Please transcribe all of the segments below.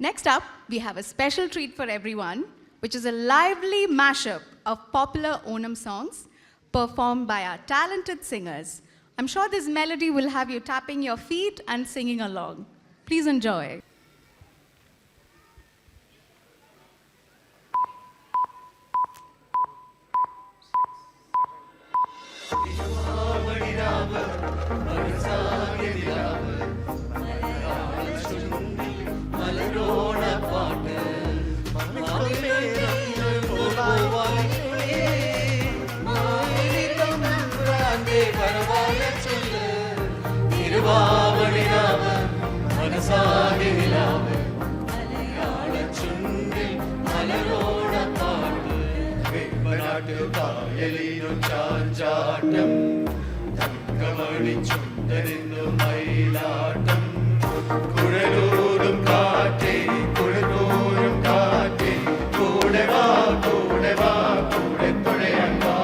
Next up, we have a special treat for everyone, which is a lively mashup of popular Onam songs performed by our talented singers. I'm sure this melody will have you tapping your feet and singing along. Please enjoy. ചാഞ്ചാട്ടം Thankamani ചുണ്ടരിന്നു മയിലാട്ടം കുഴലൂരും കാറ്റേ കുഴലൂരും കാറ്റേ കൂടെ വാ കൂടെ വാ കൂടെ തുഴയാൻ വാ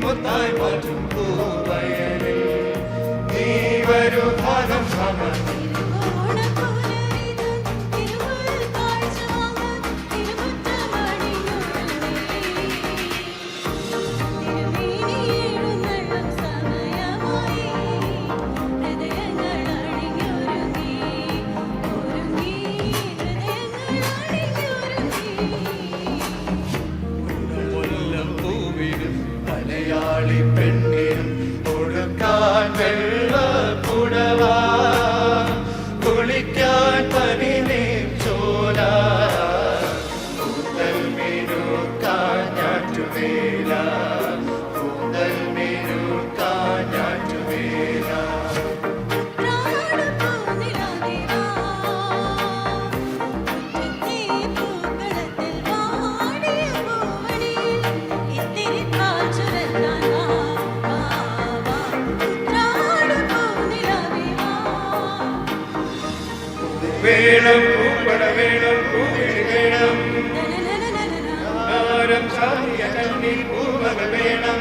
മുത്തായി മാറ്റും പൂവയലിൽ നീ വരൂ ഭാഗം സമർത്തി പെണ്ണിനും കൊടുക്കാൻ വെള്ള പുടവാ കുളിക്കാൻ പനിനീർ ചോല കൂന്തൽ മീനുക്കാൻ ഞാറ്റുവേല കൂന്തൽ മീനുക്കാൻ ഞാറ്റുവേല വേണം പൂപ്പട വേണം പൂവിളി വേണം നാരം സാരിയ കണ്ണിൽ പൂവക വേണം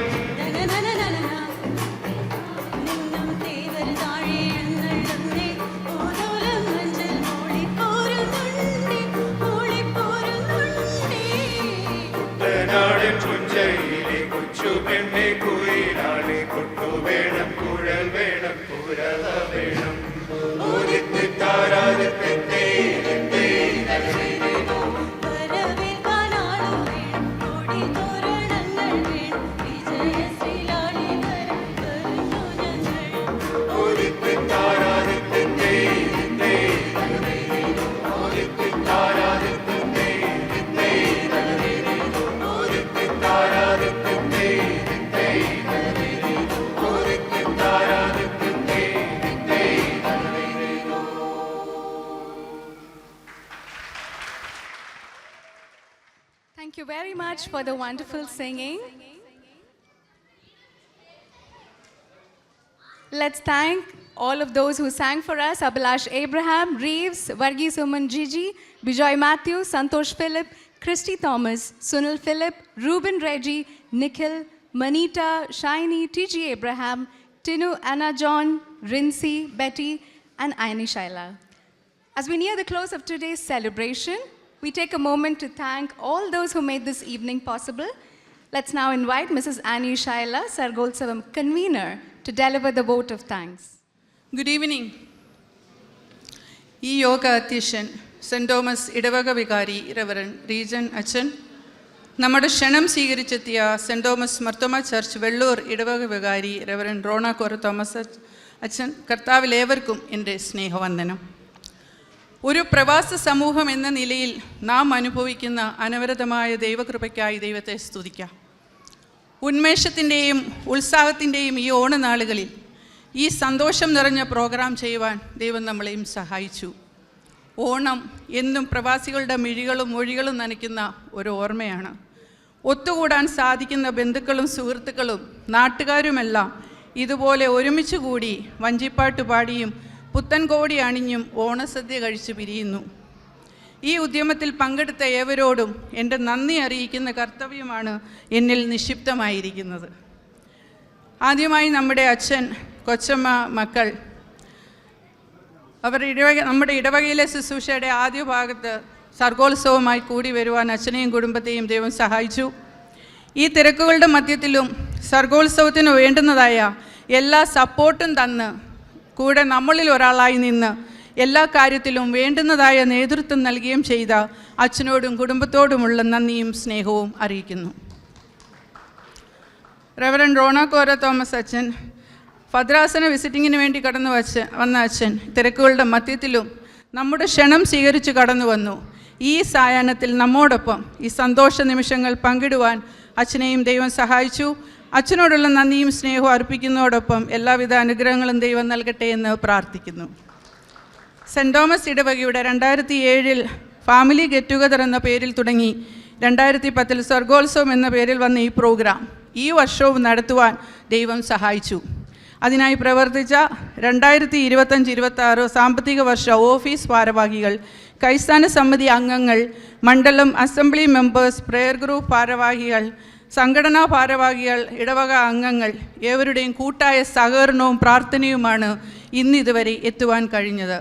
കുട്ടനാടൻ പുഞ്ചയിലെ കൊച്ചു പെണ്ണെ കുയിലാളി കൊട്ടു വേണം കുഴൽ വേണം കുരത വേണം Thank you very much for the wonderful singing. Let's thank all of those who sang for us: Abhilash Abraham, Reeves, Varghese Suman Gigi, Bijoy Matthew, Santosh Philip, Christy Thomas, Sunil Philip, Ruben Reggie, Nikhil, Manita, Shiny, T.G. Abraham, Tinu, Anna John, Rincy, Betty, and Aini Shaila. As we near the close of today's celebration, we take a moment to thank all those who made this evening possible. Let's now invite Mrs. Annie Shaila, Sargolsavam convener, to deliver the vote of thanks. Good evening. ഈ യോഗ അധ്യക്ഷൻ cent Thomas ഇടവക വികാരി reverend region അച്ഛൻ, നമ്മുടെ ക്ഷണം സ്വീകരിച്ചെത്തിയ saint Thomas Marthoma church Vellur ഇടവക വികാരി റെവറൻ റോണ കോര തോമസ് അച്ഛൻ, കർത്താവിലേവർക്കും എൻ്റെ സ്നേഹവന്ദനം. ഒരു പ്രവാസ സമൂഹം എന്ന നിലയിൽ നാം അനുഭവിക്കുന്ന അനവരതമായ ദൈവകൃപയ്ക്കായി ദൈവത്തെ സ്തുതിക്കാം. ഉന്മേഷത്തിൻ്റെയും ഉത്സാഹത്തിൻ്റെയും ഈ ഓണനാളുകളിൽ ഈ സന്തോഷം നിറഞ്ഞ പ്രോഗ്രാം ചെയ്യുവാൻ ദൈവം നമ്മളെയും സഹായിച്ചു. ഓണം എന്നും പ്രവാസികളുടെ മിഴികളും മൊഴികളും നനയ്ക്കുന്ന ഒരു ഓർമ്മയാണ്. ഒത്തുകൂടാൻ സാധിക്കുന്ന ബന്ധുക്കളും സുഹൃത്തുക്കളും നാട്ടുകാരുമെല്ലാം ഇതുപോലെ ഒരുമിച്ച് കൂടി വഞ്ചിപ്പാട്ട് പാടിയും പുത്തൻകോടി അണിഞ്ഞും ഓണസദ്യ കഴിച്ച് പിരിയുന്നു. ഈ ഉദ്യമത്തിൽ പങ്കെടുത്ത ഏവരോടും എൻ്റെ നന്ദി അറിയിക്കുന്ന കർത്തവ്യമാണ് എന്നിൽ നിക്ഷിപ്തമായിരിക്കുന്നത്. ആദ്യമായി നമ്മുടെ അച്ഛൻ, കൊച്ചമ്മ, മക്കൾ, നമ്മുടെ ഇടവകയിലെ ശുശ്രൂഷയുടെ ആദ്യ ഭാഗത്ത് സർഗോത്സവമായി കൂടി വരുവാൻ അച്ഛനെയും കുടുംബത്തെയും ദൈവം സഹായിച്ചു. ഈ തിരക്കുകളുടെ മധ്യത്തിലും സർഗോത്സവത്തിന് വേണ്ടുന്നതായ എല്ലാ സപ്പോർട്ടും തന്ന് കൂടെ നമ്മളിൽ ഒരാളായി നിന്ന് എല്ലാ കാര്യത്തിലും വേണ്ടുന്നതായ നേതൃത്വം നൽകുകയും ചെയ്ത അച്ഛനോടും കുടുംബത്തോടുമുള്ള നന്ദിയും സ്നേഹവും അറിയിക്കുന്നു. റെവറൻ റോണ കോര തോമസ് അച്ഛൻ, ഭദ്രാസന വിസിറ്റിങ്ങിന് വേണ്ടി വന്ന അച്ഛൻ തിരക്കുകളുടെ മധ്യത്തിലും നമ്മുടെ ക്ഷണം സ്വീകരിച്ച് കടന്നു വന്നു. ഈ സായാഹ്നത്തിൽ നമ്മോടൊപ്പം ഈ സന്തോഷ നിമിഷങ്ങൾ പങ്കിടുവാൻ അച്ഛനെയും ദൈവം സഹായിച്ചു. അച്ഛനോടുള്ള നന്ദിയും സ്നേഹവും അർപ്പിക്കുന്നതോടൊപ്പം എല്ലാവിധ അനുഗ്രഹങ്ങളും ദൈവം നൽകട്ടെ എന്ന് പ്രാർത്ഥിക്കുന്നു. സെൻറ് തോമസ് ഇടവകയുടെ 2007 ഫാമിലി ഗെറ്റ് ടുഗദർ എന്ന പേരിൽ തുടങ്ങി 2010 സ്വർഗോത്സവം എന്ന പേരിൽ വന്ന ഈ പ്രോഗ്രാം ഈ വർഷവും നടത്തുവാൻ ദൈവം സഹായിച്ചു. അതിനായി പ്രവർത്തിച്ച 2025-26 സാമ്പത്തിക വർഷ ഓഫീസ് ഭാരവാഹികൾ, കൈസ്ഥാന സമിതി അംഗങ്ങൾ, മണ്ഡലം അസംബ്ലി മെമ്പേഴ്സ്, പ്രെയർ ഗ്രൂപ്പ് ഭാരവാഹികൾ, സംഘടനാ ഭാരവാഹികൾ, ഇടവക അംഗങ്ങൾ ഏവരുടെയും കൂട്ടായ സഹകരണവും പ്രാർത്ഥനയുമാണ് ഇന്നിതുവരെ എത്തുവാൻ കഴിഞ്ഞത്.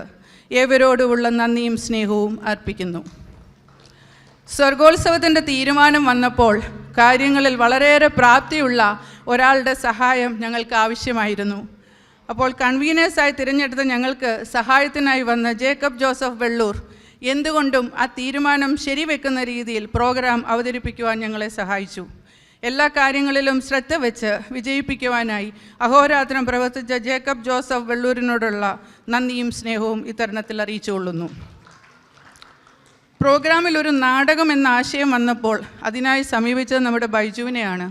ഏവരോടുമുള്ള നന്ദിയും സ്നേഹവും അർപ്പിക്കുന്നു. സ്വർഗോത്സവത്തിൻ്റെ തീരുമാനം വന്നപ്പോൾ കാര്യങ്ങളിൽ വളരെയേറെ പ്രാപ്തിയുള്ള ഒരാളുടെ സഹായം ഞങ്ങൾക്ക് ആവശ്യമായിരുന്നു. അപ്പോൾ കൺവീനേഴ്സായി തിരഞ്ഞെടുത്ത ഞങ്ങൾക്ക് സഹായത്തിനായി വന്ന ജേക്കബ് ജോസഫ് വെള്ളൂർ എന്തുകൊണ്ടും ആ തീരുമാനം ശരിവെക്കുന്ന രീതിയിൽ പ്രോഗ്രാം അവതരിപ്പിക്കുവാൻ ഞങ്ങളെ സഹായിച്ചു. എല്ലാ കാര്യങ്ങളിലും ശ്രദ്ധ വെച്ച് വിജയിപ്പിക്കുവാനായി അഹോരാത്രം പ്രവർത്തിച്ച ജേക്കബ് ജോസഫ് വെള്ളൂരിനോടുള്ള നന്ദിയും സ്നേഹവും ഇത്തരുണത്തിൽ അറിയിച്ചുകൊള്ളുന്നു. പ്രോഗ്രാമിൽ ഒരു നാടകം എന്ന ആശയം വന്നപ്പോൾ അതിനായി സമീപിച്ചത് നമ്മുടെ ബൈജുവിനെയാണ്.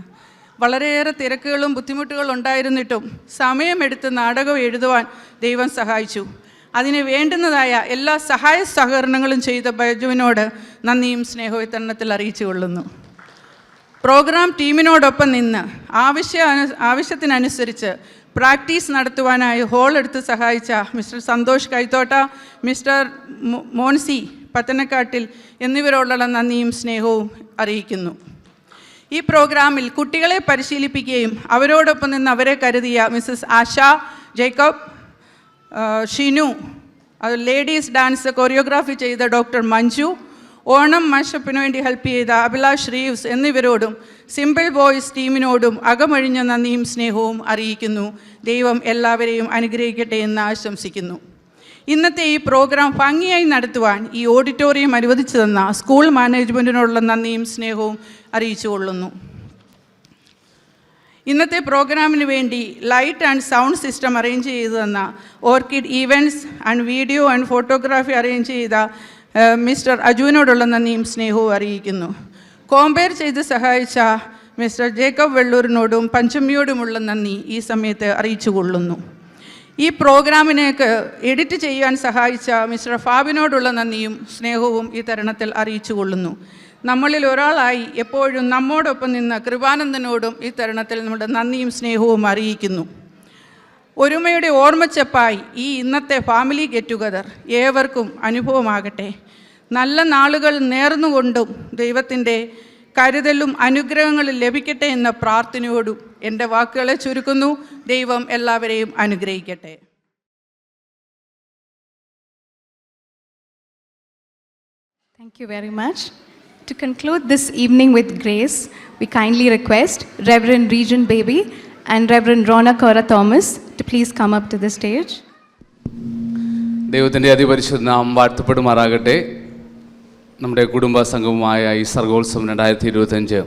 വളരെയേറെ തിരക്കുകളും ബുദ്ധിമുട്ടുകളും ഉണ്ടായിരുന്നിട്ടും സമയമെടുത്ത് നാടകം എഴുതുവാൻ ദൈവം സഹായിച്ചു. അതിന് വേണ്ടുന്നതായ എല്ലാ സഹായ സഹകരണങ്ങളും ചെയ്ത ബൈജുവിനോട് നന്ദിയും സ്നേഹവും ഇത്തരുണത്തിൽ അറിയിച്ചുകൊള്ളുന്നു. പ്രോഗ്രാം ടീമിനോടൊപ്പം നിന്ന് ആവശ്യത്തിനനുസരിച്ച് പ്രാക്ടീസ് നടത്തുവാനായി ഹോൾ എടുത്ത് സഹായിച്ച മിസ്റ്റർ സന്തോഷ് കൈത്തോട്ട, മിസ്റ്റർ മോൻസി പത്തനക്കാട്ടിൽ എന്നിവരോടുള്ള നന്ദിയും സ്നേഹവും അറിയിക്കുന്നു. ഈ പ്രോഗ്രാമിൽ കുട്ടികളെ പരിശീലിപ്പിക്കുകയും അവരോടൊപ്പം നിന്ന് അവരെ കരുതിയ Mrs Asha Jacob, Shinu, ladies dance choreography ചെയ്ത ഡോക്ടർ മഞ്ജു, ഓണം മാഷപ്പിന് വേണ്ടി ഹെൽപ്പ് ചെയ്ത അഭിലാഷ് റീവ്സ് എന്നിവരോടും സിമ്പിൾ ബോയ്സ് ടീമിനോടും അകമഴിഞ്ഞ നന്ദിയും സ്നേഹവും അറിയിക്കുന്നു. ദൈവം എല്ലാവരെയും അനുഗ്രഹിക്കട്ടെ എന്ന് ആശംസിക്കുന്നു. ഇന്നത്തെ ഈ പ്രോഗ്രാം ഭംഗിയായി നടത്തുവാൻ ഈ ഓഡിറ്റോറിയം അനുവദിച്ചു തന്ന സ്കൂൾ മാനേജ്മെൻറ്റിനോടുള്ള നന്ദിയും സ്നേഹവും അറിയിച്ചുകൊള്ളുന്നു. ഇന്നത്തെ പ്രോഗ്രാമിന് വേണ്ടി light and sound system arrange ചെയ്തു തന്ന orchid events and video and photography arrange ചെയ്ത മിസ്റ്റർ അജുവിനോടുള്ള നന്ദിയും സ്നേഹവും അറിയിക്കുന്നു. കോമ്പയർ ചെയ്ത് സഹായിച്ച മിസ്റ്റർ ജേക്കബ് വെള്ളൂരിനോടും പഞ്ചമിയോടുമുള്ള നന്ദി ഈ സമയത്ത് അറിയിച്ചുകൊള്ളുന്നു. ഈ പ്രോഗ്രാമിനേക്ക് എഡിറ്റ് ചെയ്യാൻ സഹായിച്ച മിസ്റ്റർ ഫാബിനോടുള്ള നന്ദിയും സ്നേഹവും ഈ തരുണത്തിൽ അറിയിച്ചുകൊള്ളുന്നു. നമ്മളിൽ ഒരാളായി എപ്പോഴും നമ്മോടൊപ്പം നിന്ന കൃപാനന്ദനോടും ഈ തരുണത്തിൽ നമ്മുടെ നന്ദിയും സ്നേഹവും അറിയിക്കുന്നു. ഒരുമയുടെ ഓർമ്മച്ചപ്പായി ഈ ഇന്നത്തെ ഫാമിലി ഗെറ്റ് ടുഗദർ ഏവർക്കും അനുഭവമാകട്ടെ. നല്ല നാളുകൾ നേർന്നുകൊണ്ടും ദൈവത്തിൻ്റെ കരുതലും അനുഗ്രഹങ്ങളും ലഭിക്കട്ടെ എന്ന പ്രാർത്ഥനയോടും എൻ്റെ വാക്കുകളെ ചുരുക്കുന്നു. ദൈവം എല്ലാവരെയും അനുഗ്രഹിക്കട്ടെ. Thank you very much. To conclude this evening with grace, we kindly request Reverend Regent Baby and Reverend Rona Cora Thomas to please come up to the stage. ദൈവത്തിൻ്റെ അതിപരിശുദ്ധ നാമം വാഴ്ത്തപ്പെടുമാറാകട്ടെ. നമ്മുടെ കുടുംബ സംഘവുമായ ഈ സർഗോത്സവം 2025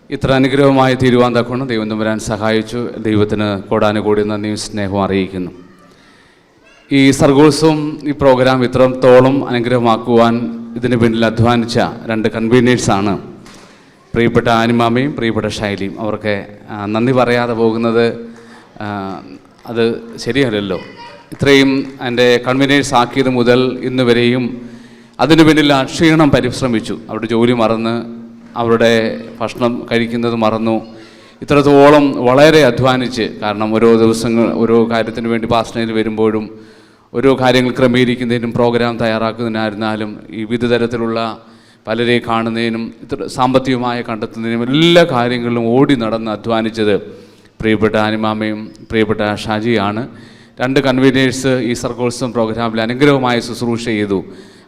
ഇത്ര അനുഗ്രഹമായി തീരുവാൻ തക്കണം ദൈവം തമ്പുരാൻ സഹായിച്ചു. ദൈവത്തിന് കോടാനുകൂടി നന്ദിയും സ്നേഹവും അറിയിക്കുന്നു. ഈ സർഗോത്സവം ഈ പ്രോഗ്രാം ഇത്രത്തോളം അനുഗ്രഹമാക്കുവാൻ ഇതിന് പിന്നിൽ അധ്വാനിച്ച 2 കൺവീനേഴ്സാണ് പ്രിയപ്പെട്ട ആനിമാമയും പ്രിയപ്പെട്ട ശൈലിയും. അവർക്ക് നന്ദി പറയാതെ പോകുന്നത് അത് ശരിയല്ലല്ലോ. ഇത്രയും എൻ്റെ കൺവീനേഴ്സ് ആക്കിയത് മുതൽ ഇന്ന് വരെയും അതിനു പിന്നിൽ ക്ഷീണം പരിശ്രമിച്ചു. അവരുടെ ജോലി മറന്ന് അവരുടെ ഭക്ഷണം കഴിക്കുന്നത് മറന്നു. ഇത്രത്തോളം വളരെ അധ്വാനിച്ച്, കാരണം ഓരോ ദിവസങ്ങൾ ഓരോ കാര്യത്തിന് വേണ്ടി പാസ്റ്ററിൽ വരുമ്പോഴും ഓരോ കാര്യങ്ങൾ ക്രമീകരിക്കുന്നതിനും പ്രോഗ്രാം തയ്യാറാക്കുന്നതിനായിരുന്നാലും ഈ വിവിധ തരത്തിലുള്ള പലരെ കാണുന്നതിനും സാമ്പത്തികമായ കണ്ടെത്തുന്നതിനും എല്ലാ കാര്യങ്ങളിലും ഓടി നടന്ന് അധ്വാനിച്ചത് പ്രിയപ്പെട്ട ആനിമാമയും പ്രിയപ്പെട്ട ഷാജിയാണ്. 2 കൺവീനേഴ്സ് ഈ സർഗോത്സവം പ്രോഗ്രാമിൽ അനുഗ്രഹമായി ശുശ്രൂഷ ചെയ്തു.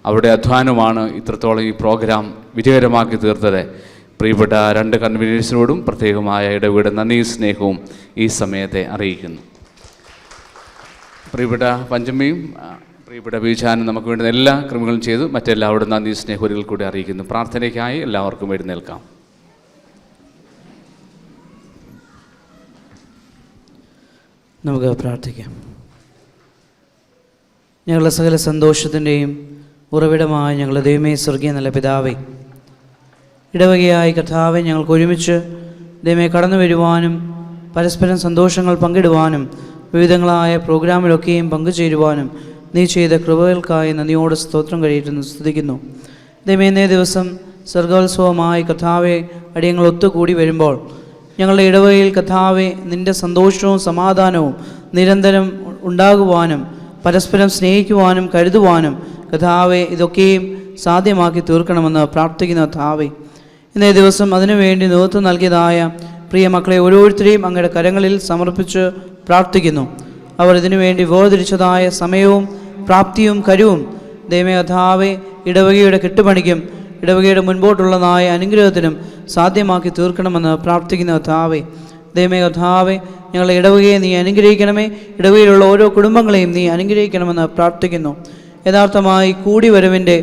അവരുടെ അധ്വാനമാണ് ഇത്രത്തോളം ഈ പ്രോഗ്രാം വിജയകരമാക്കി തീർത്തത്. പ്രിയപ്പെട്ട 2 കൺവീനേഴ്സിനോടും പ്രത്യേകമായ ഇടപെട നന്ദിയും സ്നേഹവും ഈ സമയത്തെ അറിയിക്കുന്നു. പ്രിയപ്പെട്ട പഞ്ചമിയും പ്രിയപ്പെട്ട ബീജാനും നമുക്ക് വേണ്ടുന്ന എല്ലാ ക്രമങ്ങളും ചെയ്തു. മറ്റെല്ലാവരും നന്ദി സ്നേഹം ഒരിക്കൽ കൂടി അറിയിക്കുന്നു. പ്രാർത്ഥനയ്ക്കായി എല്ലാവർക്കും എഴുന്നേൽക്കാം. നമുക്ക് പ്രാർത്ഥിക്കാം. ഞങ്ങളുടെ സകല സന്തോഷത്തിൻ്റെയും ഉറവിടമായ ഞങ്ങളുടെ ദൈവമേ, സ്വർഗീയ നല്ല പിതാവേ, ഇടവകയായി കർത്താവെ ഞങ്ങൾക്ക് ഒരുമിച്ച് ദൈവമേ കടന്നു വരുവാനും പരസ്പരം സന്തോഷങ്ങൾ പങ്കിടുവാനും വിവിധങ്ങളായ പ്രോഗ്രാമിലൊക്കെയും പങ്കുചേരുവാനും നീ ചെയ്ത കൃപകൾക്കായി നന്ദിയോടെ സ്തോത്രം കഴിയിട്ടുന്നു സ്തുതിക്കുന്നു. ദൈവമേ, ഇന്നേ ദിവസം സർഗോത്സവമായി കർത്താവെ അടിയങ്ങൾ ഒത്തുകൂടി വരുമ്പോൾ ഞങ്ങളുടെ ഇടവകയിൽ കർത്താവെ നിൻ്റെ സന്തോഷവും സമാധാനവും നിരന്തരം ഉണ്ടാകുവാനും പരസ്പരം സ്നേഹിക്കുവാനും കരുതുവാനും കർത്താവെ ഇതൊക്കെയും സാധ്യമാക്കി തീർക്കണമെന്ന് പ്രാർത്ഥിക്കുന്ന കർത്താവെ, ഇന്നേ ദിവസം അതിനുവേണ്ടി നേതൃത്വം നൽകിയതായ പ്രിയ മക്കളെ ഓരോരുത്തരെയും അങ്ങയുടെ കരങ്ങളിൽ സമർപ്പിച്ച് പ്രാർത്ഥിക്കുന്നു. അവർ ഇതിനുവേണ്ടി വേർതിരിച്ചതായ സമയവും പ്രാപ്തിയും കരുവും ദൈവമേ കർത്താവെ ഇടവകയുടെ കെട്ടുപണിക്കും ഇടവകയുടെ മുൻപോട്ടുള്ളതായ അനുഗ്രഹത്തിനും സാധ്യമാക്കി തീർക്കണമെന്ന് പ്രാർത്ഥിക്കുന്ന കർത്താവെ, ദൈവമേ കർത്താവെ ഞങ്ങളുടെ ഇടവകയെ നീ അനുഗ്രഹിക്കണമേ. ഇടവകയിലുള്ള ഓരോ കുടുംബങ്ങളെയും നീ അനുഗ്രഹിക്കണമെന്ന് പ്രാർത്ഥിക്കുന്നു. യഥാർത്ഥമായി കൂടിവരവിൻ്റെ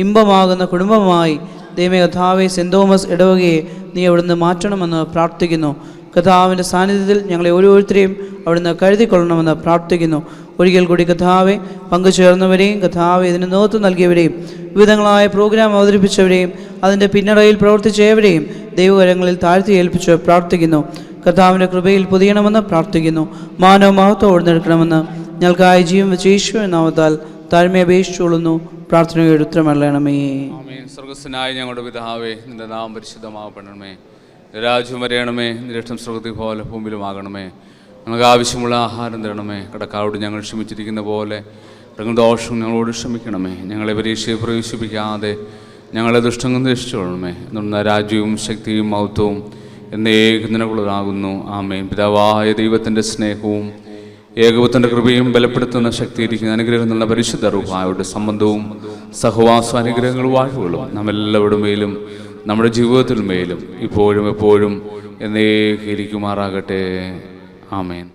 ഇമ്പമാകുന്ന കുടുംബമായി ദൈവമേ കർത്താവെ സെൻറ് തോമസ് ഇടവകയെ നീ അവിടുന്ന് മാറ്റണമെന്ന് പ്രാർത്ഥിക്കുന്നു. കർത്താവിൻ്റെ സാന്നിധ്യത്തിൽ ഞങ്ങളെ ഓരോരുത്തരെയും അവിടുന്ന് കരുതിക്കൊള്ളണമെന്ന് പ്രാർത്ഥിക്കുന്നു. ഒരിക്കൽ കൂടി കർത്താവെ പങ്കുചേർന്നവരെയും കർത്താവെ ഇതിന് നേതൃത്വം നൽകിയവരെയും വിവിധങ്ങളായ പ്രോഗ്രാം അവതരിപ്പിച്ചവരെയും അതിൻ്റെ പിന്നറയിൽ പ്രവർത്തിച്ചവരെയും ദൈവകരങ്ങളിൽ താഴ്ത്തി ഏൽപ്പിച്ച് പ്രാർത്ഥിക്കുന്നു. കർത്താവിൻ്റെ കൃപയിൽ പൊതിയണമെന്ന് പ്രാർത്ഥിക്കുന്നു. മാനവ മഹത്വം ഓടുന്നെടുക്കണമെന്ന് ഞങ്ങൾക്കായി ജീവൻ വെച്ച് യേശുവിൻ നാമത്താൽ താഴ്മയെ അപേക്ഷിച്ചുകൊള്ളുന്നു. പ്രാർത്ഥനയുടെ ഉത്തരമല്ലണമേ. സ്വർഗസ്ഥനായ ഞങ്ങളുടെ പിതാവേ, നിന്റെ നാമം പരിശുദ്ധമാകപ്പെടണമേ. രാജ്യം വരയണമേ. നിന്റെ ഇഷ്ടം സ്വർഗ്ഗത്തിൽ പോലെ ഭൂമിയിലുമാകണമേ. ഞങ്ങൾക്ക് ആവശ്യമുള്ള ആഹാരം തരണമേ. കടക്കാരോട് ഞങ്ങൾ ക്ഷമിച്ചിരിക്കുന്ന പോലെ ഞങ്ങളുടെ ദോഷം ഞങ്ങളോട് ക്ഷമിക്കണമേ. ഞങ്ങളെ പരീക്ഷയെ പ്രവേശിപ്പിക്കാതെ ഞങ്ങളെ ദുഷ്ടങ്ങൾ രക്ഷിച്ചുകൊള്ളണമേ. എന്ന രാജ്യവും ശക്തിയും മഹത്വവും എന്നേക്കും നിനക്കുള്ളതാകുന്നു. ആമേൻ. പിതാവായ ദൈവത്തിൻ്റെ സ്നേഹവും ഏകപുത്രൻ്റെ കൃപയും ബലപ്പെടുത്തുന്ന ശക്തിയിരിക്കുന്ന അനുഗ്രഹം എന്നുള്ള പരിശുദ്ധ റൂഹായുടെ സംബന്ധവും സഹവാസ അനുഗ്രഹങ്ങളും വാഴ്വുകളും നാം എല്ലാവരുടെ മേലും നമ്മുടെ ജീവിതത്തിൽ മേലും ഇപ്പോഴും എപ്പോഴും എന്നേക്കും ഇരിക്കുമാറാകട്ടെ. ആമേൻ.